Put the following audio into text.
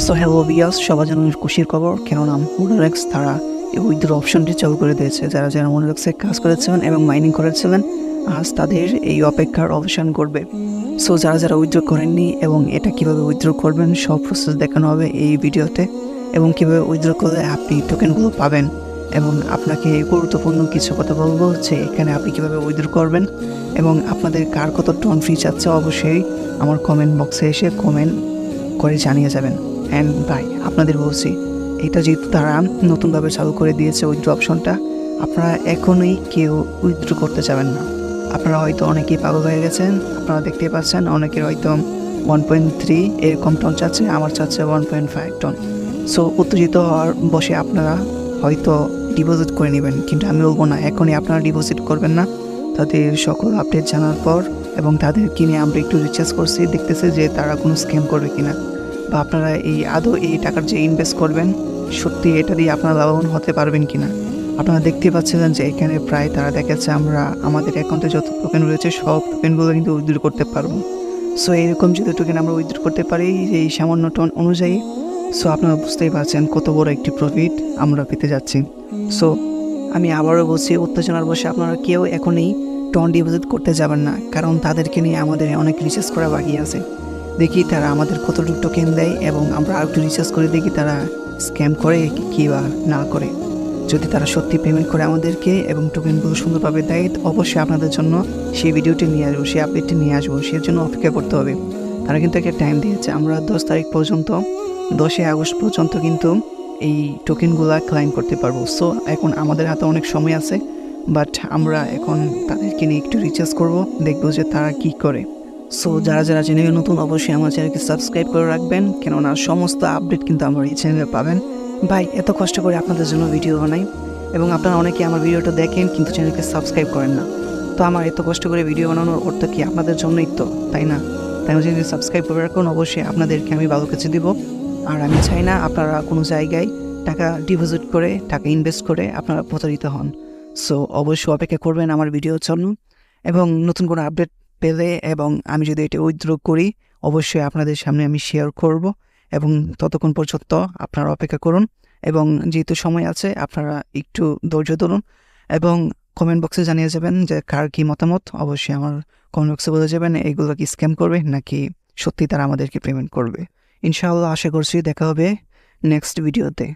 So hello বিয়াস, সবার জন্য খুশির খবর, কেননা মোনারেক্স তারা এই উইথড্র অপশনটি চালু করে দিয়েছে। যারা যারা মোনারেক্সে কাজ করেছিলেন এবং মাইনিং করেছিলেন, আজ তাদের এই অপেক্ষার অবসান করবে। সো যারা যারা উইথড্র করেননি এবং এটা কীভাবে উইথড্র করবেন সব প্রসেস দেখানো হবে এই ভিডিওতে, এবং কীভাবে উইথড্র করলে আপনি টোকেনগুলো পাবেন। এবং আপনাকে গুরুত্বপূর্ণ কিছু কথা বলবো যে এখানে আপনি কীভাবে উইথড্র করবেন এবং আপনাদের কার কত টন ফি চাচ্ছে অবশ্যই আমার কমেন্ট বক্সে এসে কমেন্ট করে জানিয়ে যাবেন। অ্যান্ড ভাই আপনাদের বলছি, এটা যেহেতু তারা নতুনভাবে চালু করে দিয়েছে উইথড্র অপশনটা, আপনারা এখনই কেউ উইথড্র করতে যাবেন না। আপনারা হয়তো অনেকেই পাগল হয়ে গেছেন, আপনারা দেখতেই পাচ্ছেন অনেকের হয়তো 1.3 এরকম টন চাচ্ছে, আমার চাচ্ছে 1.5 টন। সো উত্তেজিত হওয়ার বসে আপনারা হয়তো ডিপোজিট করে নেবেন, কিন্তু আমি বলবো না, এখনই আপনারা ডিপোজিট করবেন না। তাদের সকল আপডেট জানার পর এবং তাদের কিনে আমরা একটু রিচার্জ করছি, দেখতেছে যে তারা কোনো স্ক্যাম করবে কিনা, বা আপনারা এই আদৌ এই টাকার যে ইনভেস্ট করবেন সত্যি এটা দিয়ে আপনারা লাভবান হতে পারবেন কিনা। আপনারা দেখতে পাচ্ছিলেন যে এখানে প্রায় তারা দেখাচ্ছে আমরা আমাদের অ্যাকাউন্টে যত টোকেন রয়েছে সব টোকেনগুলো কিন্তু উইথড্র করতে পারবো। সো এরকম যদি টোকেন আমরা উইথড্র করতে পারি এই সামান্য টন অনুযায়ী, সো আপনারা বুঝতেই পারছেন কত বড় একটি প্রফিট আমরা পেতে যাচ্ছি। সো আমি আবারও বলছি, উত্তেজনার বসে আপনারা কেউ এখনই টন ডিপোজিট করতে যাবেন না, কারণ তাদেরকে নিয়ে আমাদের অনেক রিচার্জ করা বাকি আছে। দেখি তারা আমাদের কতটুকু টোকেন দেয় এবং আমরা আর একটু রিচার্জ করে দেখি তারা স্ক্যাম করে কি বা না করে। যদি তারা সত্যি পেমেন্ট করে আমাদেরকে এবং টোকেনগুলো সুন্দরভাবে দেয়, অবশ্যই আপনাদের জন্য সেই ভিডিওটি নিয়ে আসবো, সেই আপডেটটি নিয়ে আসবো। সেই জন্য অপেক্ষা করতে হবে। তারা কিন্তু একটা টাইম দিয়েছে, আমরা 10 তারিখ পর্যন্ত, 10 আগস্ট পর্যন্ত কিন্তু এই টোকেনগুলো ক্লাইম করতে পারবো। সো এখন আমাদের হাতে অনেক সময় আছে, বাট আমরা এখন তাদেরকে নিয়ে একটু রিচার্জ করব, দেখবো যে তারা কি করে। সো যারা যারা চ্যানেলে নতুন অবশ্যই আমার চ্যানেলকে সাবস্ক্রাইব করে রাখবেন, কেননা সমস্ত আপডেট কিন্তু আমার এই চ্যানেলে পাবেন। ভাই এত কষ্ট করে আপনাদের জন্য ভিডিও বানাই এবং আপনারা অনেকে আমার ভিডিওটা দেখেন কিন্তু চ্যানেলকে সাবস্ক্রাইব করেন না। তো আমার এত কষ্ট করে ভিডিও বানানোর অর্থ কি আপনাদের জন্যই তো, তাই না? তাই আমার চ্যানেলকে সাবস্ক্রাইব করে রাখুন, অবশ্যই আপনাদেরকে আমি ভালো কিছু দিব। আর আমি চাই না আপনারা কোনো জায়গায় টাকা ডিপোজিট করে টাকা ইনভেস্ট করে আপনারা প্রতারিত হন। সো অবশ্যই অপেক্ষা করবেন আমার ভিডিওর জন্য, এবং নতুন কোনো আপডেট পেলে এবং আমি যদি এটা উইথড্র করি অবশ্যই আপনাদের সামনে আমি শেয়ার করব। এবং ততক্ষণ পর্যন্ত আপনারা অপেক্ষা করুন, এবং যেহেতু সময় আছে আপনারা একটু ধৈর্য ধরুন এবং কমেন্ট বক্সে জানিয়ে যাবেন যে কার কী মতামত। অবশ্যই আমার কমেন্ট বক্সে বলে যাবেন এগুলো কি স্ক্যাম করবে নাকি সত্যি তারা আমাদেরকে পেমেন্ট করবে। ইনশাআল্লাহ আশা করছি দেখা হবে নেক্সট ভিডিওতে।